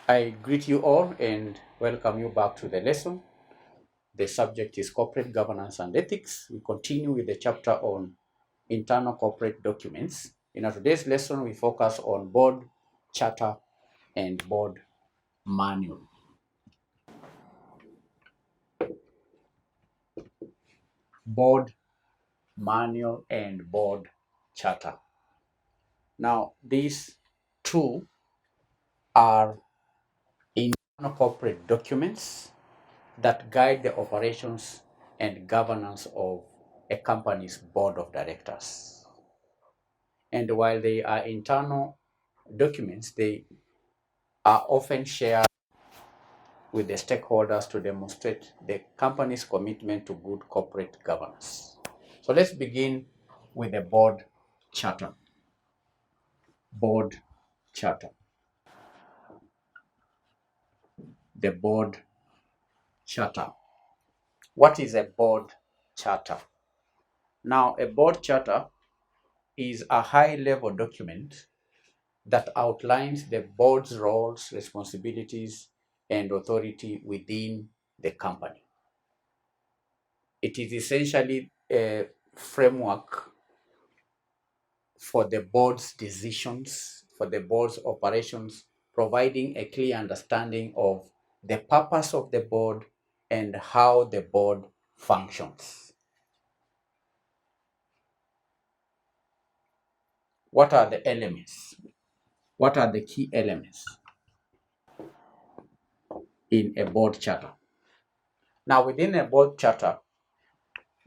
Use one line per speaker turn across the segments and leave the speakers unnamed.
I greet you all and welcome you back to the lesson. The subject is corporate governance and ethics. We continue with the chapter on internal corporate documents. In our today's lesson, we focus on board charter and board manual. Board manual and board charter. Now, these two are internal corporate documents that guide the operations and governance of a company's board of directors. And while they are internal documents, they are often shared with the stakeholders to demonstrate the company's commitment to good corporate governance. So let's begin with the board charter. Board charter. The board charter. What is a board charter? Now, a board charter is a high-level document that outlines the board's roles, responsibilities, and authority within the company. It is essentially a framework for the board's decisions, for the board's operations, providing a clear understanding of the purpose of the board and how the board functions. What are the elements? What are the key elements in a board charter? Now, within a board charter,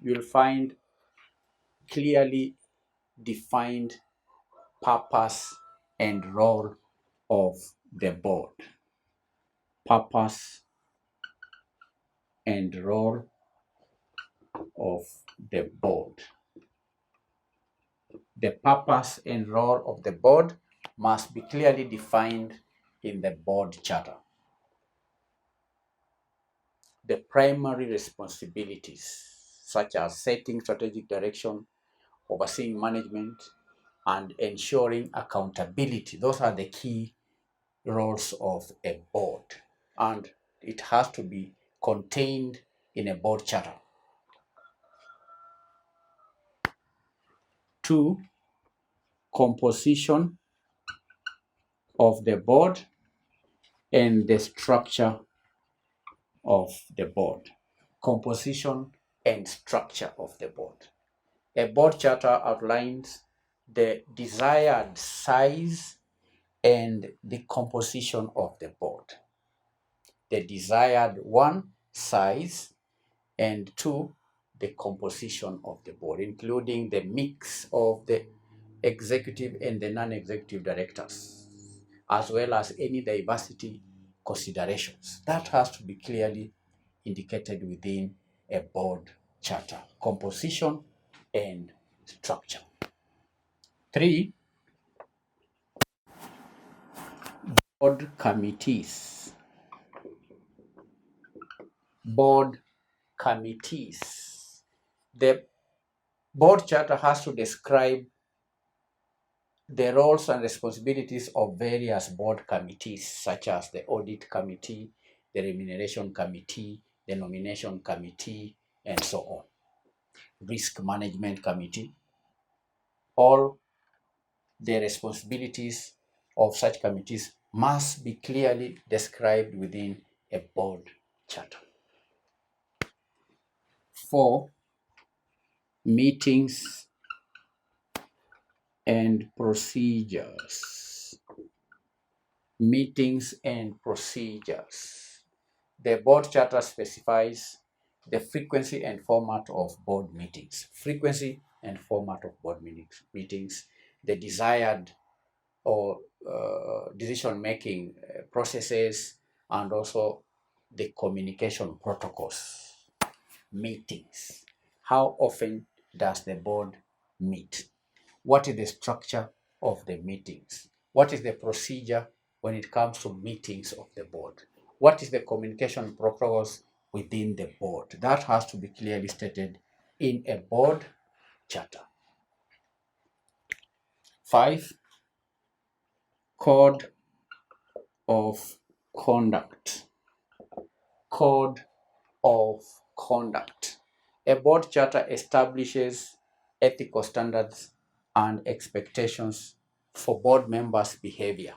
you'll find clearly defined purpose and role of the board. Purpose and role of the board. The purpose and role of the board must be clearly defined in the board charter. The primary responsibilities, such as setting strategic direction, overseeing management, and ensuring accountability, those are the key roles of a board, and it has to be contained in a board charter. 2, composition of the board and the structure of the board. Composition and structure of the board. A board charter outlines the desired size and the composition of the board. The desired 1, size, and 2, the composition of the board, including the mix of the executive and the non-executive directors, as well as any diversity considerations. That has to be clearly indicated within a board charter. Composition and structure. 3, board committees. Board committees. The board charter has to describe the roles and responsibilities of various board committees, such as the audit committee, the remuneration committee, the nomination committee, and so on. Risk management committee. All the responsibilities of such committees must be clearly described within a board charter. 4, meetings and procedures. Meetings and procedures. The board charter specifies the frequency and format of board meetings. Frequency and format of board meetings, the desired or decision-making processes, and also the communication protocols. Meetings. How often does the board meet? What is the structure of the meetings? What is the procedure when it comes to meetings of the board? What is the communication protocols within the board? That has to be clearly stated in a board charter. 5, Code of conduct. Code of conduct. A board charter establishes ethical standards and expectations for board members' behavior.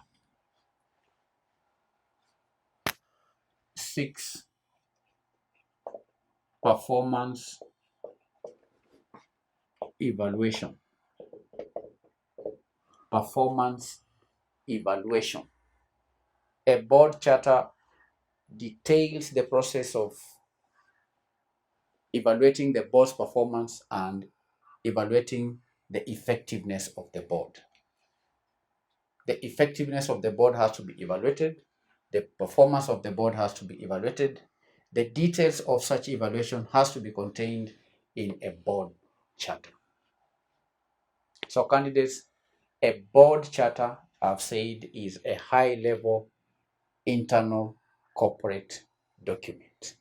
6. Performance evaluation. Performance evaluation. A board charter details the process of evaluating the board's performance and evaluating the effectiveness of the board. The effectiveness of the board has to be evaluated. The performance of the board has to be evaluated. The details of such evaluation has to be contained in a board charter. So candidates, a board charter, I've said, is a high-level internal corporate document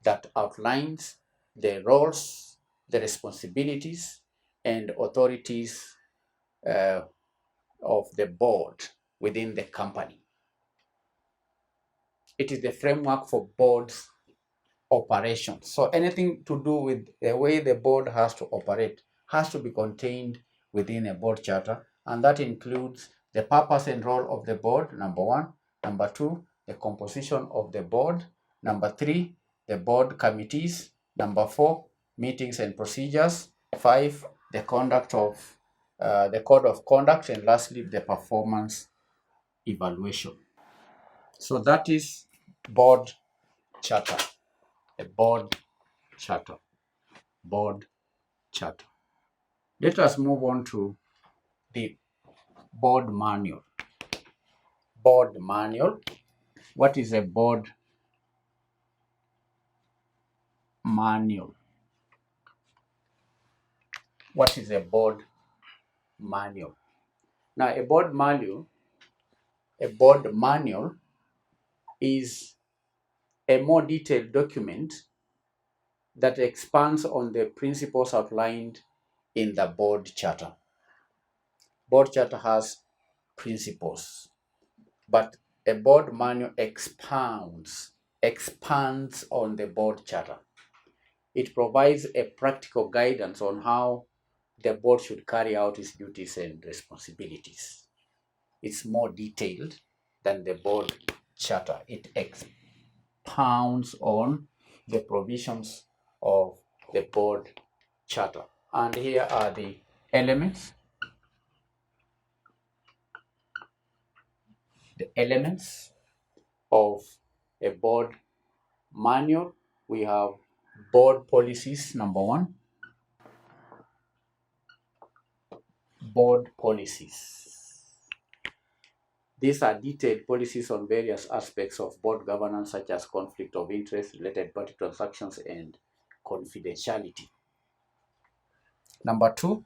that outlines the roles, the responsibilities, and authorities of the board within the company. It is the framework for board's operations. So anything to do with the way the board has to operate has to be contained within a board charter, and that includes the purpose and role of the board, number 1. Number 2, the composition of the board. Number 3, the board committees. Number 4, meetings and procedures. 5, the conduct of the code of conduct, and lastly, the performance evaluation. So that is board charter. A board charter. Board charter. Let us move on to the board manual. Board manual. What is a board manual? What is a board manual? Now, a board manual is a more detailed document that expands on the principles outlined in the board charter. Board charter has principles, but a board manual expands on the board charter. It provides a practical guidance on how the board should carry out its duties and responsibilities. It's more detailed than the board charter. It expounds on the provisions of the board charter. And here are the elements. The elements of a board manual. We have board policies, number 1. Board policies. These are detailed policies on various aspects of board governance, such as conflict of interest, related party transactions, and confidentiality. Number 2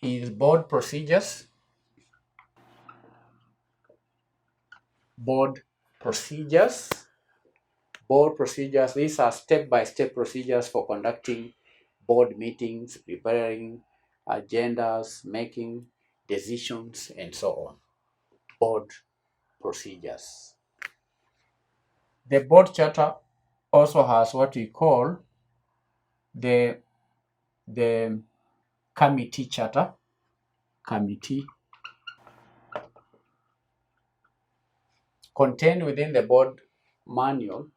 is board procedures. Board procedures. Board procedures, these are step-by-step procedures for conducting board meetings, preparing agendas, making decisions, and so on. Board procedures. The board charter also has what we call the committee charter. Committee. Contained within the board manual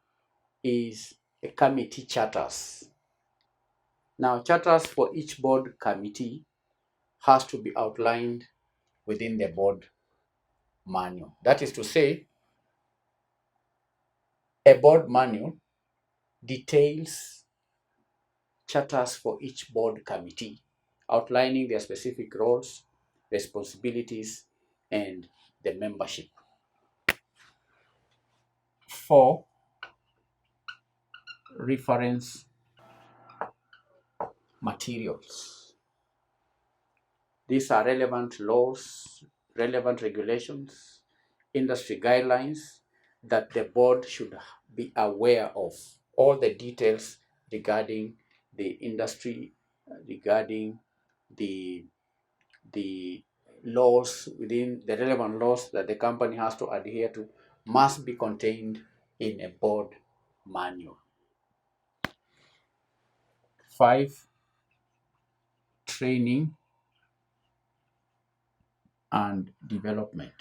is a committee charters. Now, charters for each board committee has to be outlined within the board manual. That is to say, a board manual details charters for each board committee, outlining their specific roles, responsibilities, and the membership. 4, reference materials. These are relevant laws, relevant regulations, industry guidelines that the board should be aware of. All the details regarding the industry, regarding the laws, within the relevant laws that the company has to adhere to, must be contained in a board manual. 5. Training and development.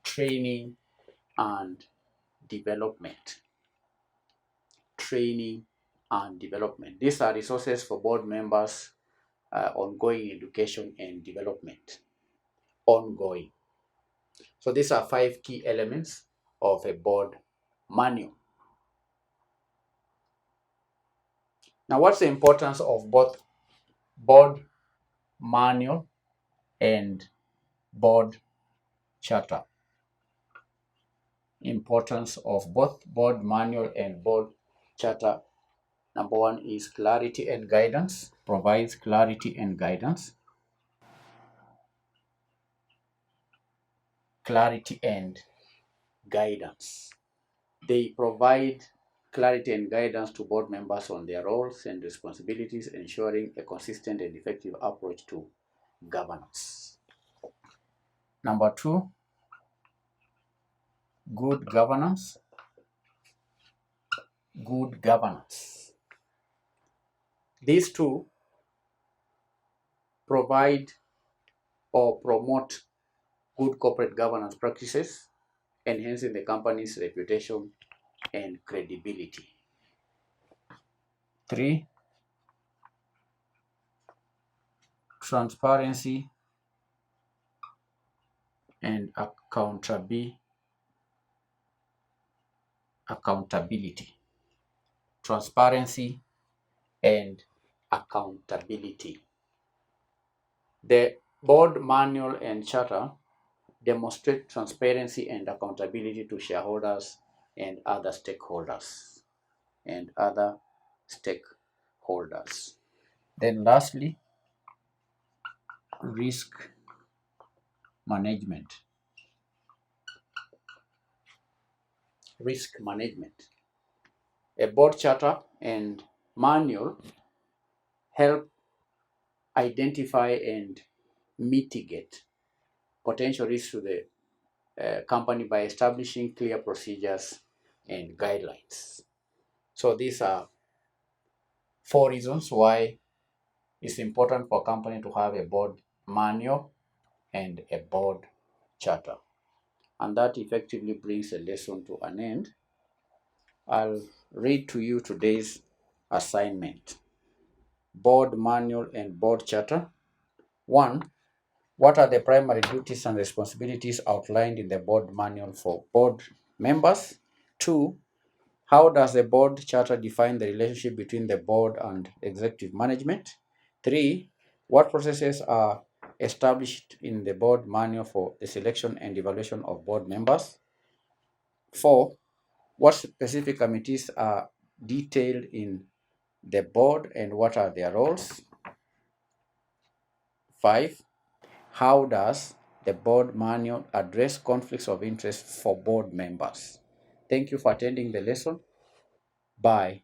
Training and development. Training and development. These are resources for board members, ongoing education and development. Ongoing. So these are 5 key elements of a board manual. Now, what's the importance of both board manual and board charter? Importance of both board manual and board charter. Number 1 is clarity and guidance. Provides clarity and guidance. Clarity and guidance. They provide clarity and guidance to board members on their roles and responsibilities, ensuring a consistent and effective approach to governance. Number 2, good governance. Good governance. These two provide or promote good corporate governance practices, enhancing the company's reputation and credibility. 3, transparency and accountability. Transparency and accountability. The board manual and charter demonstrate transparency and accountability to shareholders and other stakeholders. Then lastly, risk management. Risk management. A board charter and manual help identify and mitigate potential risks to the company by establishing clear procedures and guidelines. So these are 4 reasons why it's important for a company to have a board manual and a board charter. And that effectively brings the lesson to an end. I'll read to you today's assignment. Board manual and board charter. 1. What are the primary duties and responsibilities outlined in the board manual for board members? 2. How does the board charter define the relationship between the board and executive management? 3. What processes are established in the board manual for the selection and evaluation of board members? 4. What specific committees are detailed in the board and what are their roles? 5. How does the board manual address conflicts of interest for board members? Thank you for attending the lesson. Bye.